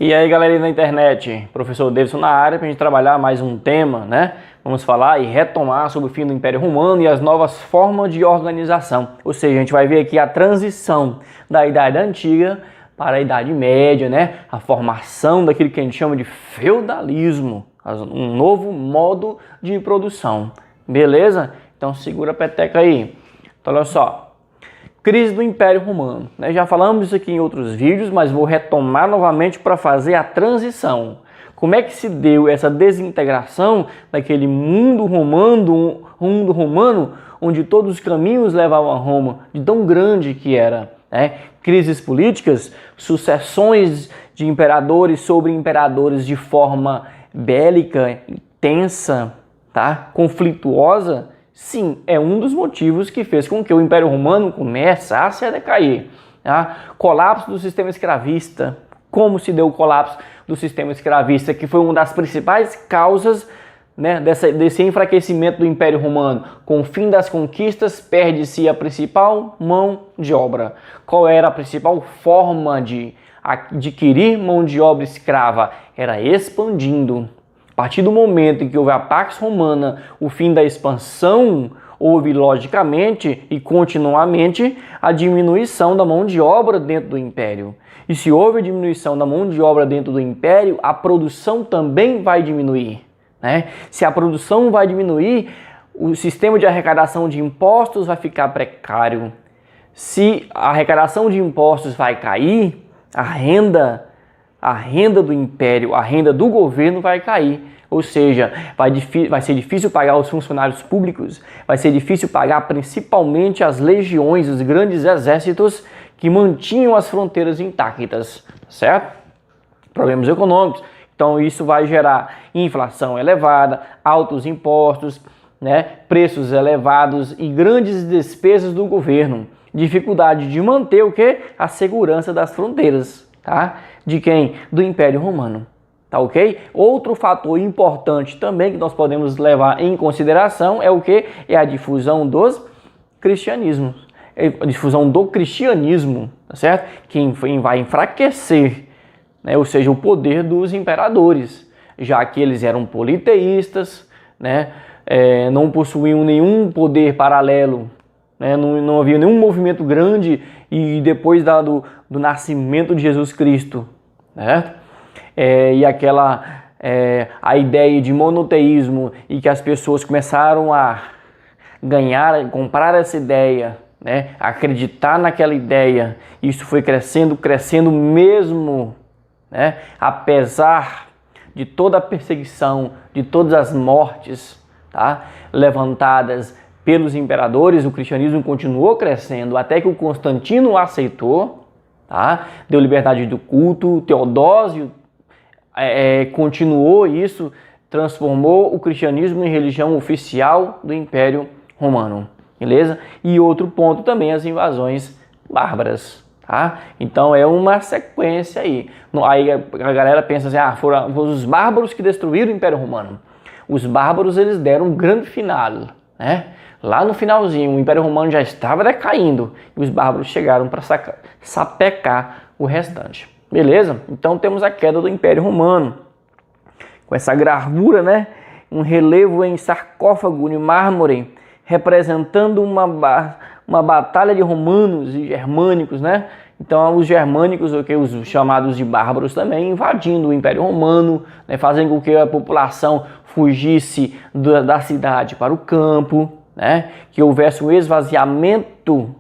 E aí, galera da internet, professor Davidson na área para a gente trabalhar mais um tema, né? Vamos falar e retomar sobre o fim do Império Romano e as novas formas de organização. Ou seja, a gente vai ver aqui a transição da Idade Antiga para a Idade Média, né? A formação daquilo que a gente chama de feudalismo, um novo modo de produção. Beleza? Então segura a peteca aí. Então olha só. Crise do Império Romano. Já falamos isso aqui em outros vídeos, mas vou retomar novamente para fazer a transição. Como é que se deu essa desintegração daquele mundo romano, onde todos os caminhos levavam a Roma, de tão grande que era, né? Crises políticas, sucessões de imperadores sobre imperadores de forma bélica, intensa, tá? Conflituosa. Sim, é um dos motivos que fez com que o Império Romano começasse a decair. Tá? Colapso do sistema escravista. Como se deu o colapso do sistema escravista, que foi uma das principais causas, né, desse enfraquecimento do Império Romano. Com o fim das conquistas, perde-se a principal mão de obra. Qual era a principal forma de adquirir mão de obra escrava? Era expandindo. A partir do momento em que houve a Pax Romana, o fim da expansão, houve logicamente e continuamente a diminuição da mão de obra dentro do Império. E se houve diminuição da mão de obra dentro do Império, a produção também vai diminuir, né? Se a produção vai diminuir, o sistema de arrecadação de impostos vai ficar precário. Se a arrecadação de impostos vai cair, a renda do Império, a renda do governo vai cair. Ou seja, vai ser difícil pagar os funcionários públicos, vai ser difícil pagar principalmente as legiões, os grandes exércitos que mantinham as fronteiras intactas, certo? Problemas econômicos. Então isso vai gerar inflação elevada, altos impostos, né? Preços elevados e grandes despesas do governo. Dificuldade de manter o quê? A segurança das fronteiras. Tá? De quem? Do Império Romano. Tá ok? Outro fator importante também que nós podemos levar em consideração é o que? É a difusão dos cristianismos. A difusão do cristianismo, tá certo? Que vai enfraquecer, né? Ou seja, o poder dos imperadores, já que eles eram politeístas, né? Não possuíam nenhum poder paralelo, né? Não havia nenhum movimento grande e depois do nascimento de Jesus Cristo, certo? E a ideia de monoteísmo e que as pessoas começaram a comprar essa ideia, né? Acreditar naquela ideia. Isso foi crescendo mesmo, né? Apesar de toda a perseguição, de todas as mortes, tá? Levantadas pelos imperadores, o cristianismo continuou crescendo até que o Constantino aceitou, tá? Deu liberdade do culto, Teodósio continuou isso, transformou o cristianismo em religião oficial do Império Romano, beleza? E outro ponto também, as invasões bárbaras, tá? Então é uma sequência aí. Aí a galera pensa assim, foram os bárbaros que destruíram o Império Romano. Os bárbaros, eles deram um grande final, né? Lá no finalzinho, o Império Romano já estava decaindo e os bárbaros chegaram para sapecar o restante. Beleza? Então temos a queda do Império Romano. Com essa gravura, né? Um relevo em sarcófago de mármore, representando uma batalha de romanos e germânicos, né? Então os germânicos, os chamados de bárbaros também, invadindo o Império Romano, né? Fazendo com que a população fugisse da cidade para o campo, né? Que houvesse um esvaziamento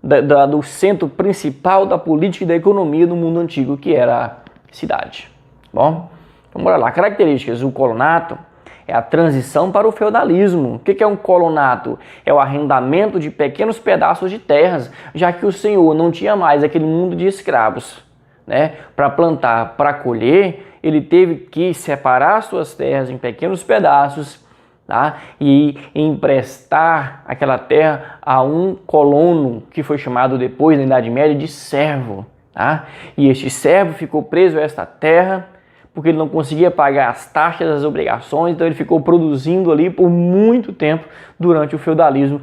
do centro principal da política e da economia do mundo antigo, que era a cidade. Bom, então bora lá. Características. O colonato é a transição para o feudalismo. O que é um colonato? É o arrendamento de pequenos pedaços de terras, já que o senhor não tinha mais aquele mundo de escravos, né? Para plantar, para colher, ele teve que separar suas terras em pequenos pedaços, tá? E emprestar aquela terra a um colono, que foi chamado depois, na Idade Média, de servo. Tá? E este servo ficou preso a esta terra porque ele não conseguia pagar as taxas, as obrigações, então ele ficou produzindo ali por muito tempo durante o feudalismo,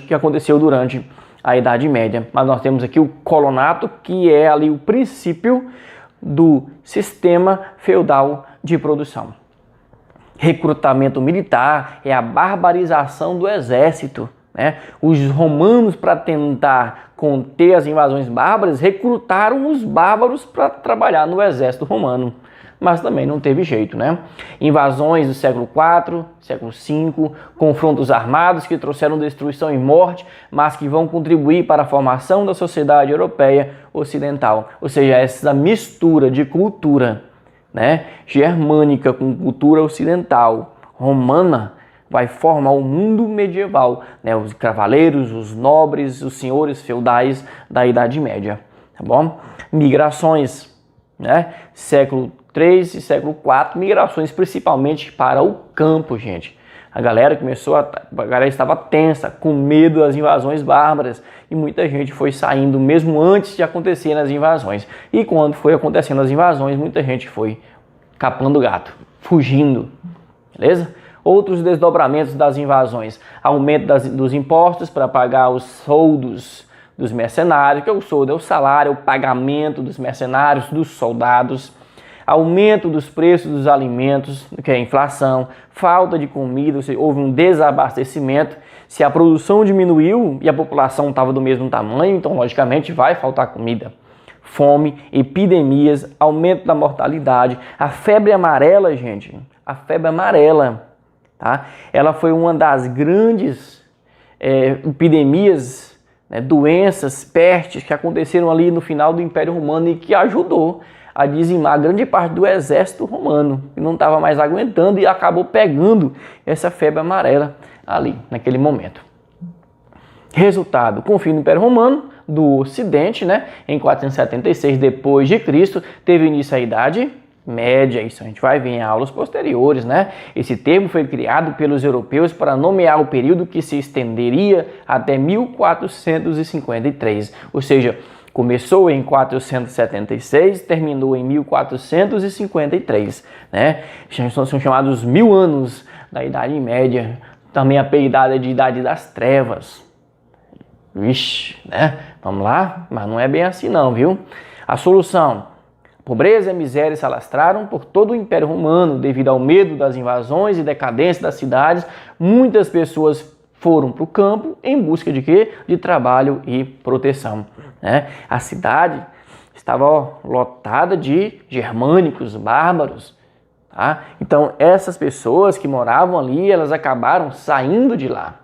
que aconteceu durante a Idade Média. Mas nós temos aqui o colonato, que é ali o princípio do sistema feudal de produção. Recrutamento militar é a barbarização do exército, né? Os romanos, para tentar conter as invasões bárbaras, recrutaram os bárbaros para trabalhar no exército romano. Mas também não teve jeito, né? Invasões do século IV, século V, confrontos armados que trouxeram destruição e morte, mas que vão contribuir para a formação da sociedade europeia ocidental. Ou seja, essa mistura de cultura, né, germânica com cultura ocidental, romana, vai formar o mundo medieval, né? Os cavaleiros, os nobres, os senhores feudais da Idade Média, tá bom? Migrações, né? Século III e século IV, migrações principalmente para o campo, gente. A galera estava tensa, com medo das invasões bárbaras, e muita gente foi saindo mesmo antes de acontecerem as invasões. E quando foi acontecendo as invasões, muita gente foi capando gato, fugindo, beleza? Outros desdobramentos das invasões: aumento dos impostos para pagar os soldos dos mercenários, que o soldo é o salário, o pagamento dos mercenários, dos soldados. Aumento dos preços dos alimentos, que é a inflação, falta de comida, ou seja, houve um desabastecimento. Se a produção diminuiu e a população estava do mesmo tamanho, então logicamente vai faltar comida. Fome, epidemias, aumento da mortalidade. A febre amarela, gente, a febre amarela, tá? Ela foi uma das grandes epidemias, né, doenças, pestes que aconteceram ali no final do Império Romano e que ajudou a dizimar grande parte do exército romano, que não estava mais aguentando e acabou pegando essa febre amarela ali, naquele momento. Resultado, com o fim do Império Romano, do Ocidente, né, em 476 depois de Cristo, teve início a Idade Média. Isso a gente vai ver em aulas posteriores, né? Esse termo foi criado pelos europeus para nomear o período que se estenderia até 1453, ou seja, começou em 476, terminou em 1453, né? São chamados 1000 anos da Idade Média, também apelidada de Idade das Trevas. Vixe, né? Vamos lá? Mas não é bem assim não, viu? A solução: pobreza e miséria se alastraram por todo o Império Romano devido ao medo das invasões e decadência das cidades. Muitas pessoas foram para o campo em busca de quê? De trabalho e proteção, né? A cidade estava lotada de germânicos, bárbaros, tá? Então essas pessoas que moravam ali, elas acabaram saindo de lá,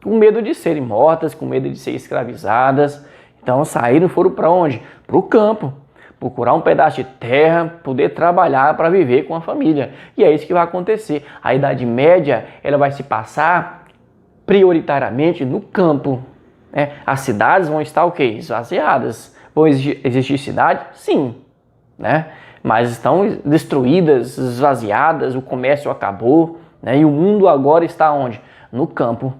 com medo de serem mortas, com medo de serem escravizadas. Então saíram e foram para onde? Para o campo, procurar um pedaço de terra, poder trabalhar para viver com a família. E é isso que vai acontecer. A Idade Média, ela vai se passar prioritariamente no campo, né? As cidades vão estar o quê? Esvaziadas. Vão existir cidades? Sim, né? Mas estão destruídas, esvaziadas, o comércio acabou, né? E o mundo agora está onde? No campo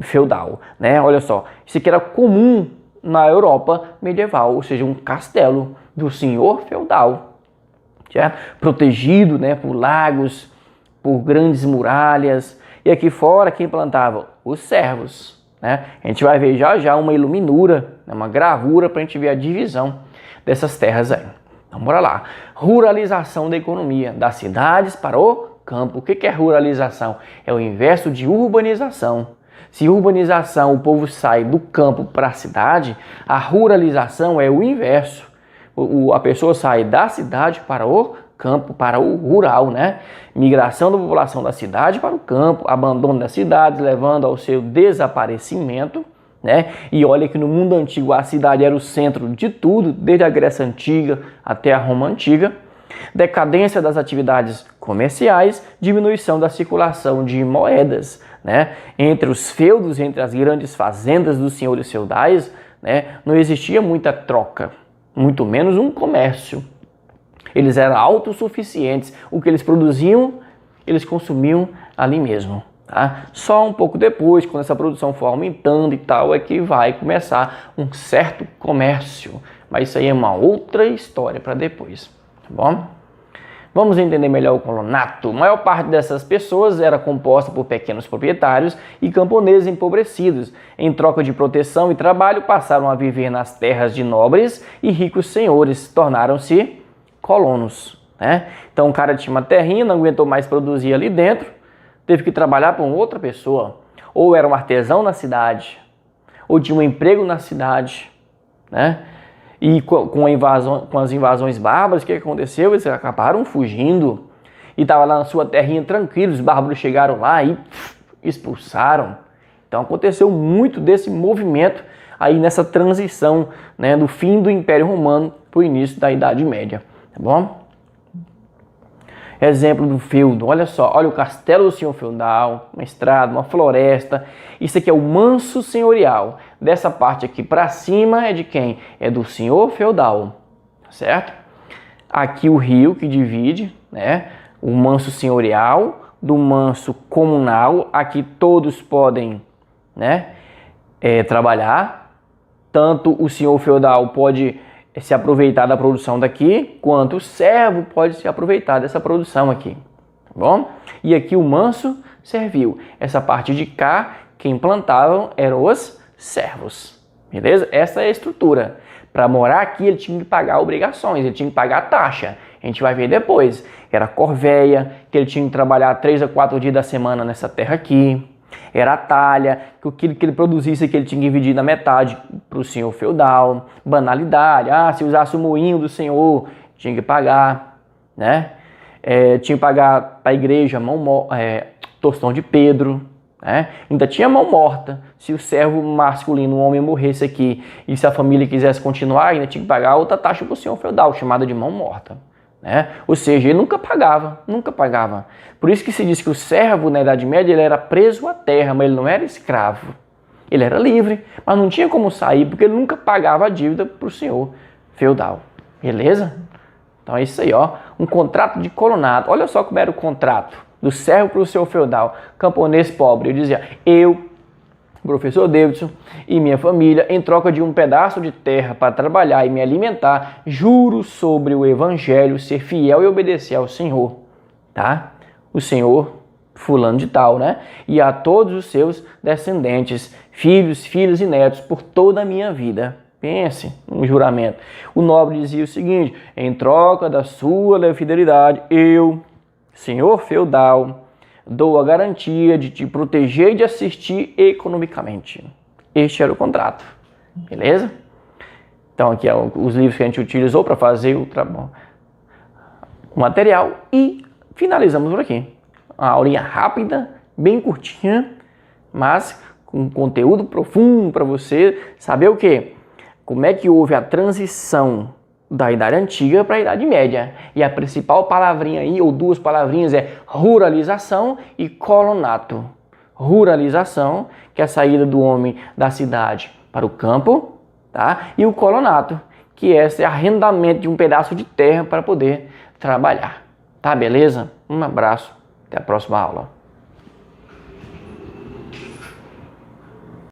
feudal, né? Olha só, isso aqui era comum na Europa medieval, ou seja, um castelo do senhor feudal, certo? Protegido, né, por lagos, por grandes muralhas. E aqui fora, quem plantava? Os servos, né? A gente vai ver já já uma iluminura, né, uma gravura para a gente ver a divisão dessas terras aí. Então, bora lá. Ruralização da economia, das cidades para o campo. O que é ruralização? É o inverso de urbanização. Se urbanização, o povo sai do campo para a cidade, a ruralização é o inverso. A pessoa sai da cidade para o campo, para o rural, né? Migração da população da cidade para o campo, abandono das cidades, levando ao seu desaparecimento, né? E olha que no mundo antigo a cidade era o centro de tudo, desde a Grécia Antiga até a Roma Antiga. Decadência das atividades comerciais, diminuição da circulação de moedas, né? Entre os feudos, entre as grandes fazendas dos senhores feudais, né? Não existia muita troca, muito menos um comércio. Eles eram autossuficientes. O que eles produziam, eles consumiam ali mesmo, tá? Só um pouco depois, quando essa produção for aumentando e tal, é que vai começar um certo comércio. Mas isso aí é uma outra história para depois, tá bom? Vamos entender melhor o colonato. A maior parte dessas pessoas era composta por pequenos proprietários e camponeses empobrecidos. Em troca de proteção e trabalho, passaram a viver nas terras de nobres e ricos senhores. Tornaram-se colonos, né? Então o cara tinha uma terrinha, não aguentou mais produzir ali dentro, teve que trabalhar para outra pessoa, ou era um artesão na cidade, ou tinha um emprego na cidade, né? E com as invasões bárbaras, o que aconteceu? Eles acabaram fugindo e estavam lá na sua terrinha tranquilos, os bárbaros chegaram lá e expulsaram. Então aconteceu muito desse movimento aí nessa transição, né, do fim do Império Romano para o início da Idade Média, tá bom? Exemplo do feudo, olha só, olha o castelo do senhor feudal, uma estrada, uma floresta. Isso aqui é o manso senhorial. Dessa parte aqui para cima é de quem? É do senhor feudal, certo? Aqui o rio que divide, né? O manso senhorial do manso comunal. Aqui todos podem, né, trabalhar. Tanto o senhor feudal pode se aproveitar da produção daqui, quanto o servo pode se aproveitar dessa produção aqui, tá bom? E aqui o manso servil. Essa parte de cá, quem plantavam eram os servos, beleza? Essa é a estrutura. Para morar aqui ele tinha que pagar obrigações, ele tinha que pagar taxa. A gente vai ver depois. Era corvéia, que ele tinha que trabalhar 3 a 4 dias da semana nessa terra aqui. Era a talha, que aquilo que ele produzisse que ele tinha que dividir na metade para o senhor feudal. Banalidade, se usasse o moinho do senhor, tinha que pagar, né? Tinha que pagar para a igreja tostão de Pedro, né? Ainda tinha mão morta. Se o servo masculino, um homem, morresse aqui e se a família quisesse continuar, ainda tinha que pagar outra taxa para o senhor feudal, chamada de mão morta. Né? Ou seja, ele nunca pagava, nunca pagava. Por isso que se diz que o servo na Idade Média ele era preso à terra, mas ele não era escravo. Ele era livre, mas não tinha como sair porque ele nunca pagava a dívida para o senhor feudal. Beleza? Então é isso aí, ó. Um contrato de colonato. Olha só como era o contrato do servo para o senhor feudal. Camponês pobre. Eu dizia, professor Davidson e minha família, em troca de um pedaço de terra para trabalhar e me alimentar, juro sobre o evangelho ser fiel e obedecer ao Senhor, tá? O Senhor fulano de tal, né? E a todos os seus descendentes, filhos, filhas e netos, por toda a minha vida. Pense no juramento. O nobre dizia o seguinte, em troca da sua fidelidade, eu, senhor feudal, dou a garantia de te proteger e de assistir economicamente. Este era o contrato. Beleza? Então aqui é os livros que a gente utilizou para fazer o material e finalizamos por aqui. Uma aulinha rápida, bem curtinha, mas com conteúdo profundo para você saber o quê? Como é que houve a transição da Idade Antiga para a Idade Média. E a principal palavrinha aí, ou duas palavrinhas, é ruralização e colonato. Ruralização, que é a saída do homem da cidade para o campo, tá? E o colonato, que é esse arrendamento de um pedaço de terra para poder trabalhar. Tá, beleza? Um abraço, até a próxima aula.